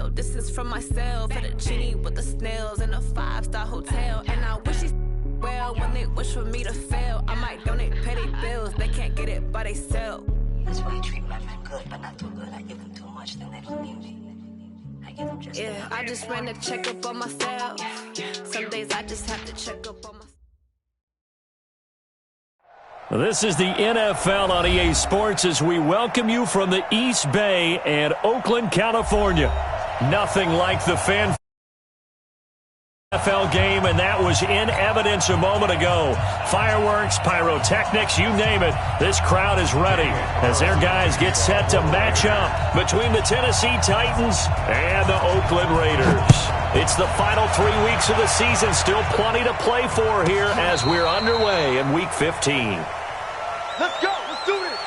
yo, this is from myself. At a genie with the snails in a 5-star hotel. And I wish he well when they wish for me to fail. I might donate petty bills, they can't get it by themselves. That's why you treat my friend good, but not too good. I give them too much, then they blame me. I give them just enough. I just ran to check up on myself. Some days I just have to check up on myself. This is the NFL on EA Sports as we welcome you from the East Bay and Oakland, California. Nothing like the fan NFL game, and that was in evidence a moment ago. Fireworks, pyrotechnics, you name it. This crowd is ready as their guys get set to match up between the Tennessee Titans and the Oakland Raiders. It's the final 3 weeks of the season. Still plenty to play for here as we're underway in Week 15. Let's go. Let's do this.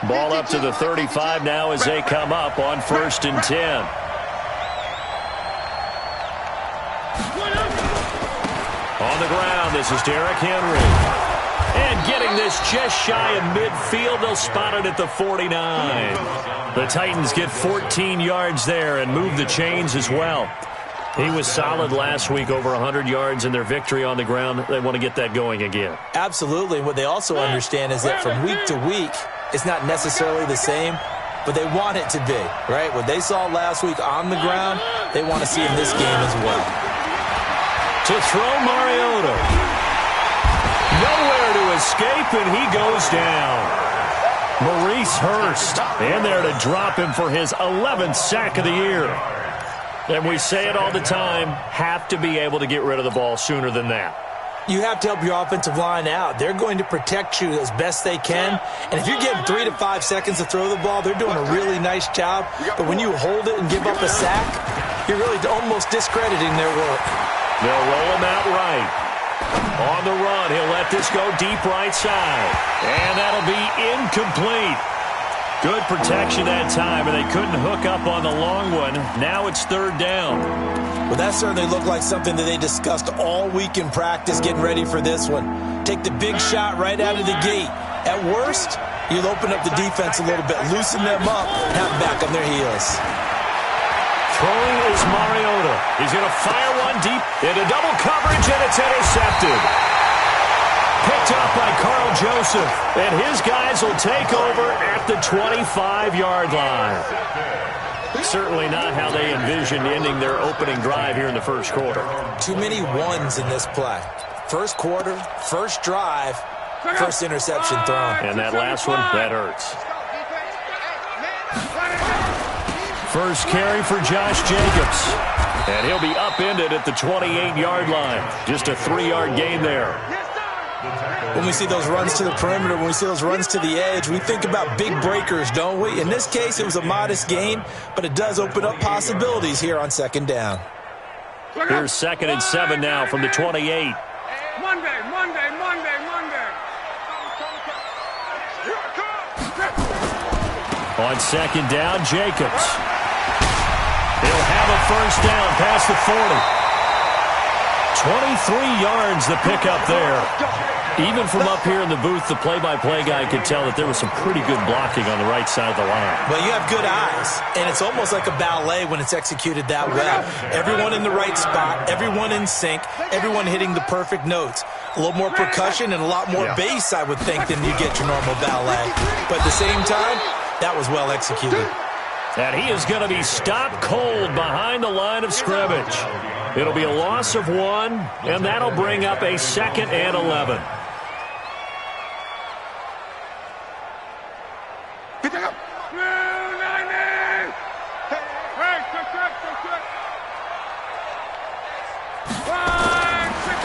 Ball up to the 35 now as they come up on 1st and 10. On the ground, this is Derrick Henry. And getting this just shy of midfield, they'll spot it at the 49. The Titans get 14 yards there and move the chains as well. He was solid last week, over 100 yards in their victory on the ground. They want to get that going again. Absolutely. What they also understand is that from week to week, it's not necessarily the same, but they want it to be, right? What they saw last week on the ground, they want to see in this game as well. To throw Mariota. Nowhere to escape, and he goes down. Maurice Hurst in there to drop him for his 11th sack of the year. And we say it all the time, have to be able to get rid of the ball sooner than that. You have to help your offensive line out. They're going to protect you as best they can. And if you're getting 3 to 5 seconds to throw the ball, they're doing a really nice job. But when you hold it and give up a sack, you're really almost discrediting their work. They'll roll him out right. On the run, he'll let this go deep right side. And that'll be incomplete. Good protection that time, and they couldn't hook up on the long one. Now it's 3rd down. Well, that certainly looked like something that they discussed all week in practice getting ready for this one. Take the big shot right out of the gate. At worst, you'll open up the defense a little bit, loosen them up, and have them back on their heels. Throwing is Mariota. He's going to fire one deep into double coverage, and it's intercepted. Picked up by Carl Joseph, and his guys will take over at the 25-yard line. Certainly not how they envisioned ending their opening drive here in the first quarter. Too many ones in this play. First quarter, first drive, first interception thrown. And that last one, that hurts. First carry for Josh Jacobs. And he'll be upended at the 28-yard line. Just a 3-yard gain there. When we see those runs to the perimeter, when we see those runs to the edge, we think about big breakers, don't we? In this case, it was a modest gain, but it does open up possibilities here on 2nd down. Here's 2nd and 7 now from the 28. Monday. On 2nd down, Jacobs. He'll have a first down past the 40. 23 yards the pickup there. Even from up here in the booth, the play-by-play guy could tell that there was some pretty good blocking on the right side of the line. Well, you have good eyes, and it's almost like a ballet when it's executed that well. Everyone in the right spot, everyone in sync, everyone hitting the perfect notes. A little more percussion and a lot more bass, I would think, than you get your normal ballet. But at the same time, that was well executed. And he is going to be stopped cold behind the line of scrimmage. It'll be a loss of 1, and that'll bring up a 2nd and 11.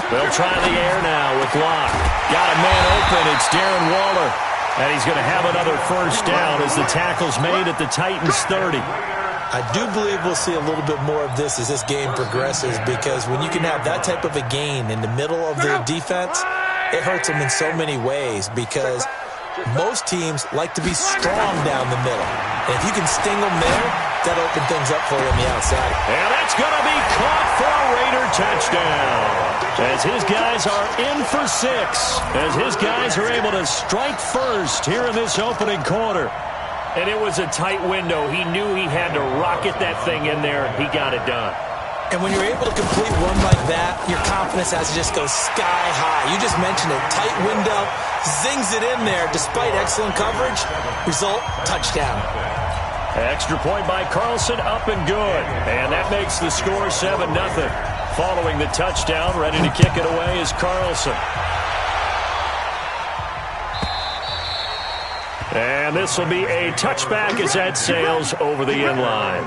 They'll try the air now with Locke. Got a man open. It's Darren Waller. And he's going to have another first down as the tackle's made at the Titans' 30. I do believe we'll see a little bit more of this as this game progresses, because when you can have that type of a gain in the middle of the defense, it hurts them in so many ways, because Most teams like to be strong down the middle. And if you can sting them there, that'll open things up for you on the outside. And that's going to be caught for a Raider touchdown. As his guys are in for 6. As his guys are able to strike first here in this opening quarter. And it was a tight window. He knew he had to rocket that thing in there. He got it done. And when you're able to complete one like that, your confidence has to just go sky high. You just mentioned it. Tight window, zings it in there despite excellent coverage. Result, touchdown. Extra point by Carlson, up and good. And that makes the score 7-0. Following the touchdown, ready to kick it away is Carlson. And this will be a touchback as that sails over the end line.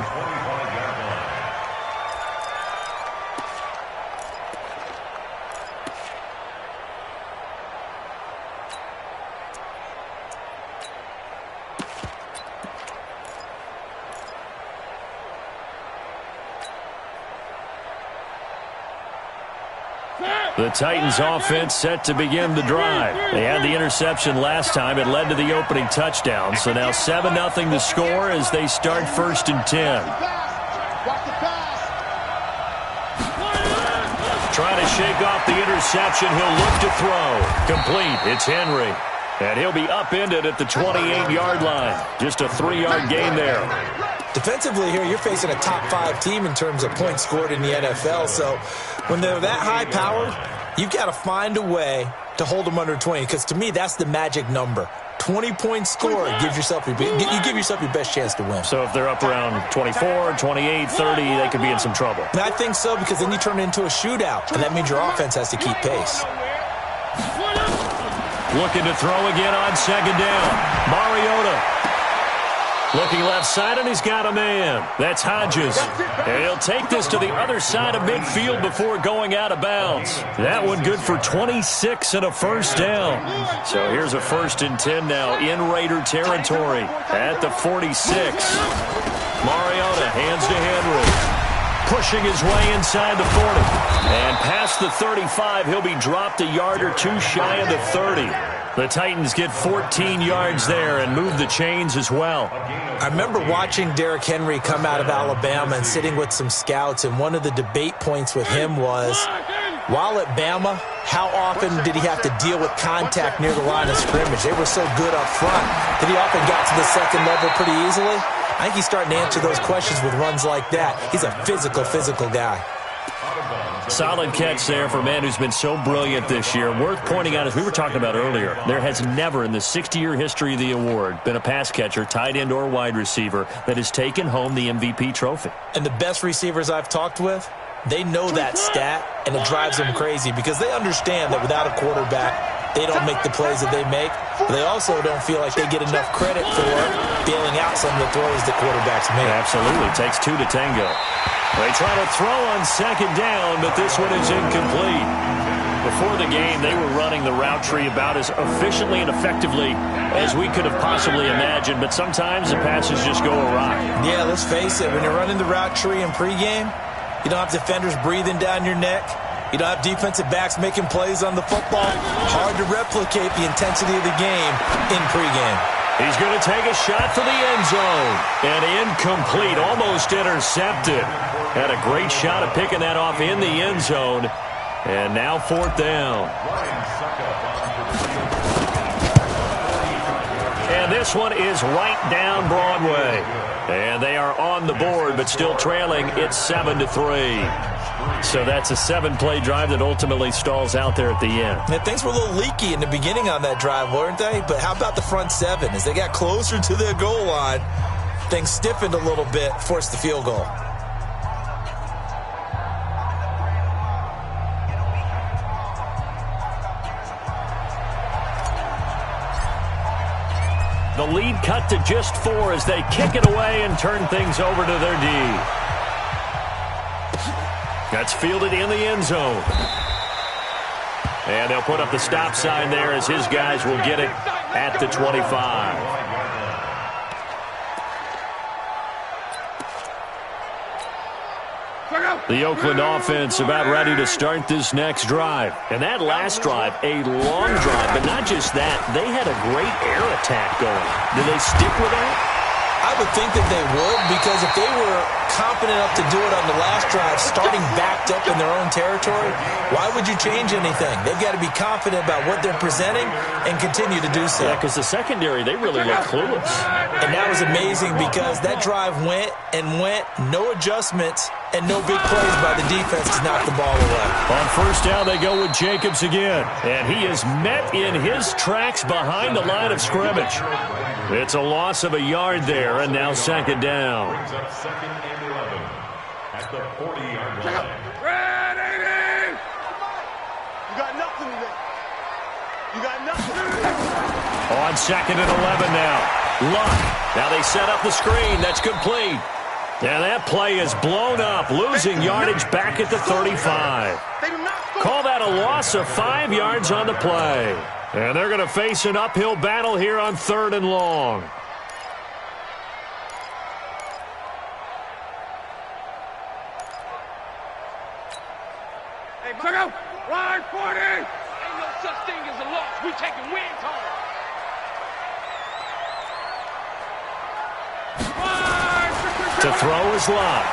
The Titans offense set to begin the drive. They had the interception last time. It led to the opening touchdown. So now 7-0 to score as they start 1st and 10. Trying to shake off the interception. He'll look to throw. Complete. It's Henry. And he'll be upended at the 28-yard line. Just a 3-yard gain there. Defensively here, you're facing a top 5 team in terms of points scored in the NFL. So when they're that high-powered, you've got to find a way to hold them under 20. Because to me, that's the magic number. 20 points scored, you give yourself your best chance to win. So if they're up around 24, 28, 30, they could be in some trouble. And I think so, because then you turn it into a shootout, and that means your offense has to keep pace. Looking to throw again on 2nd down. Mariota. Looking left side, and he's got a man. That's Hodges. And he'll take this to the other side of midfield before going out of bounds. That one good for 26 and a first down. So here's a 1st and 10 now in Raider territory at the 46. Mariota hands to Henry. Pushing his way inside the 40. And past the 35, he'll be dropped a yard or 2 shy of the 30. The Titans get 14 yards there and move the chains as well. I remember watching Derrick Henry come out of Alabama and sitting with some scouts, and one of the debate points with him was, while at Bama, how often did he have to deal with contact near the line of scrimmage? They were so good up front that he often got to the second level pretty easily. I think he's starting to answer those questions with runs like that. He's a physical guy. Solid catch there for a man who's been so brilliant this year. Worth pointing out, as we were talking about earlier, there has never in the 60-year history of the award been a pass catcher, tight end, or wide receiver that has taken home the MVP trophy. And the best receivers I've talked with, they know that stat, and it drives them crazy because they understand that without a quarterback, they don't make the plays that they make. But they also don't feel like they get enough credit for bailing out some of the throws that quarterbacks make. Absolutely. It takes 2 to tango. They try to throw on 2nd down, but this one is incomplete. Before the game, they were running the route tree about as efficiently and effectively as we could have possibly imagined, but sometimes the passes just go awry. Yeah, let's face it. When you're running the route tree in pregame, you don't have defenders breathing down your neck. You don't have defensive backs making plays on the football. Hard to replicate the intensity of the game in pregame. He's going to take a shot for the end zone. And incomplete, almost intercepted. Had a great shot at picking that off in the end zone. And now 4th down. And this one is right down Broadway. And they are on the board, but still trailing. It's 7-3. So that's a 7-play drive that ultimately stalls out there at the end. And things were a little leaky in the beginning on that drive, weren't they? But how about the front 7? As they got closer to their goal line, things stiffened a little bit, forced the field goal. The lead cut to just 4 as they kick it away and turn things over to their D. That's fielded in the end zone. And they'll put up the stop sign there as his guys will get it at the 25. Check out. The Oakland offense about ready to start this next drive. And that last drive, a long drive, but not just that. They had a great air attack going. Do they stick with that? I would think that they would, because if they were confident enough to do it on the last drive, starting backed up in their own territory, why would you change anything? They've got to be confident about what they're presenting and continue to do so. Yeah, because the secondary, they really look clueless. And that was amazing because that drive went and went, no adjustments, and no big plays by the defense to knock the ball away. On first down, they go with Jacobs again. And he is met in his tracks behind the line of scrimmage. It's a loss of a yard there, and now second down. Second and 11 at the 40-yard line. Ready! You got nothing today. You got nothing. On second and 11 now. Luck. Now they set up the screen. That's complete. And that play is blown up, losing yardage back at the 35. Call that a loss of 5 yards on the play. And they're going to face an uphill battle here on third and long. Hey, check out. Ride 40. Ain't no such thing as a loss. We taking wins home. To throw is Luck.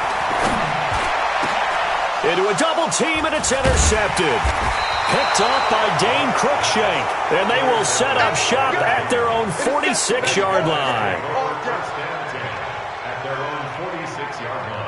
Into a double team, and it's intercepted. Picked off by Dane Cruikshank, and they will set up shop at their own 46-yard line. First and 10 at their own 46-yard line.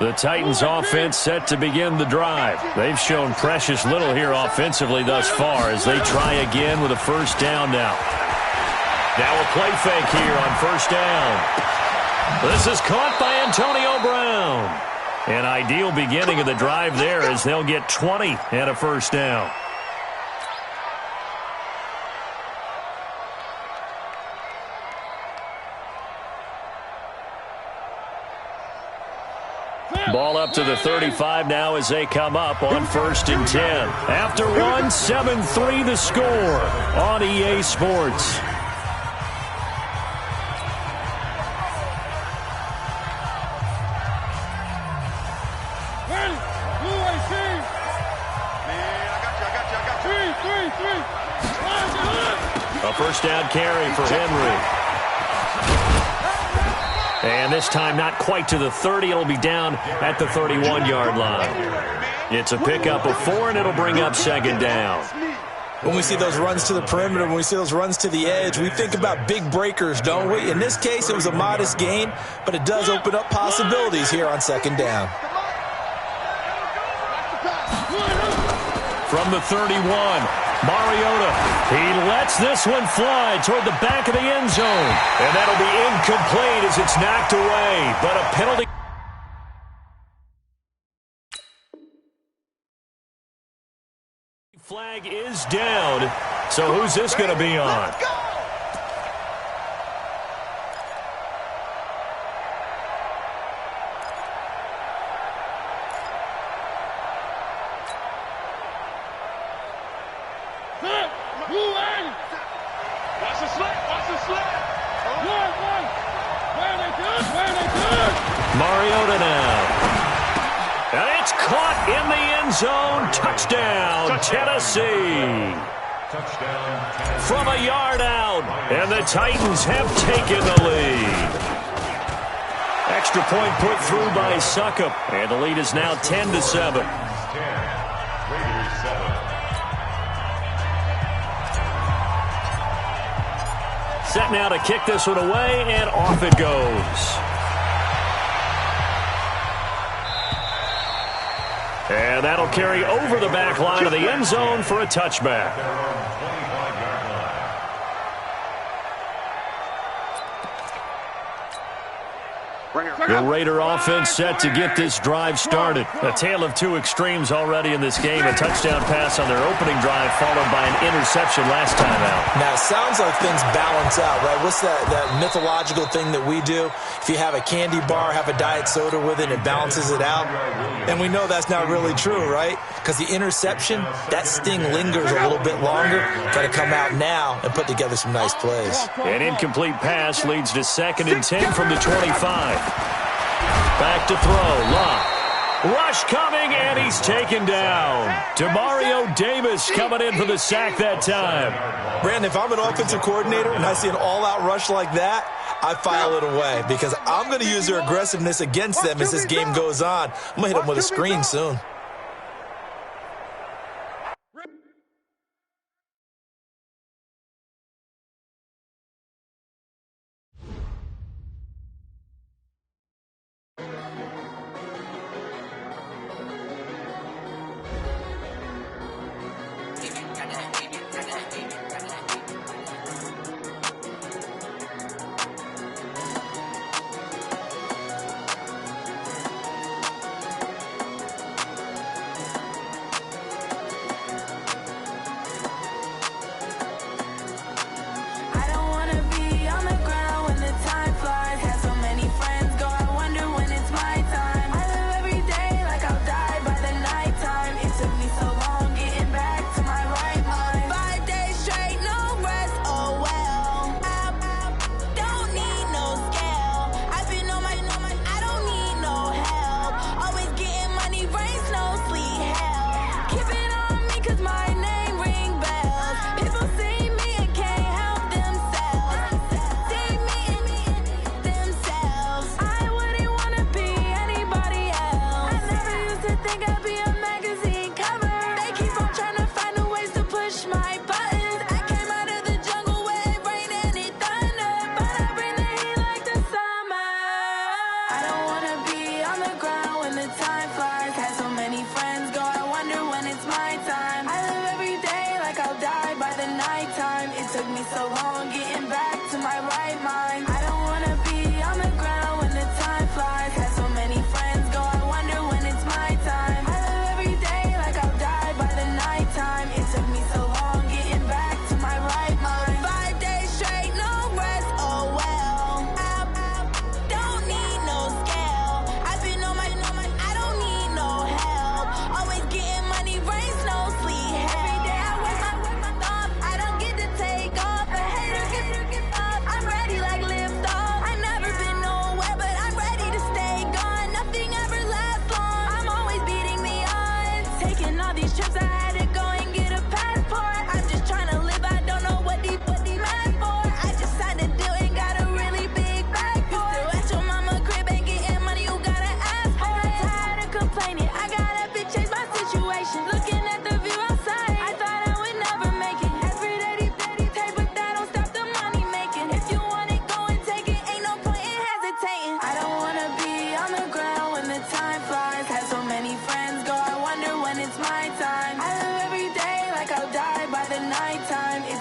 The Titans offense set to begin the drive. They've shown precious little here offensively thus far as they try again with a first down now. Now a play fake here on first down. This is caught by Antonio Brown. An ideal beginning of the drive there as they'll get 20 and a first down. Ball up to the 35 now as they come up on first and 10. After one, 7-3 the score on EA Sports. A first down carry for Henry. And this time not quite to the 30. It'll be down at the 31-yard line. It's a pickup of 4, and it'll bring up second down. When we see those runs to the perimeter, when we see those runs to the edge, we think about big breakers, don't we? In this case, it was a modest gain, but it does open up possibilities here on second down. From the 31, Mariota. He lets this one fly toward the back of the end zone. And that'll be incomplete as it's knocked away. But a penalty. Flag is down. So who's this going to be on? Mariota now. And it's caught in the end zone. Touchdown, Tennessee. Touchdown. From a yard out. And the Titans have taken the lead. Extra point put through by Succop. And the lead is now 10-7. 10. Raiders 7. Set now to kick this one away, and off it goes. And that'll carry over the back line of the end zone for a touchback. The Raider offense set to get this drive started. A tale of two extremes already in this game. A touchdown pass on their opening drive followed by an interception last time out. Now, it sounds like things balance out, right? What's that mythological thing that we do? If you have a candy bar, have a diet soda with it, it balances it out. And we know that's not really true, right? Because the interception, that sting lingers a little bit longer. Got to come out now and put together some nice plays. An incomplete pass leads to 2nd and 10 from the 25. Back to throw. Love. Rush coming, and he's taken down. Demario Davis coming in for the sack that time. Brandon, if I'm an offensive coordinator and I see an all-out rush like that, I file it away because I'm going to use their aggressiveness against them as this game goes on. I'm going to hit them with a screen soon.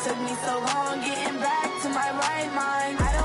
Took me so long getting back to my right mind.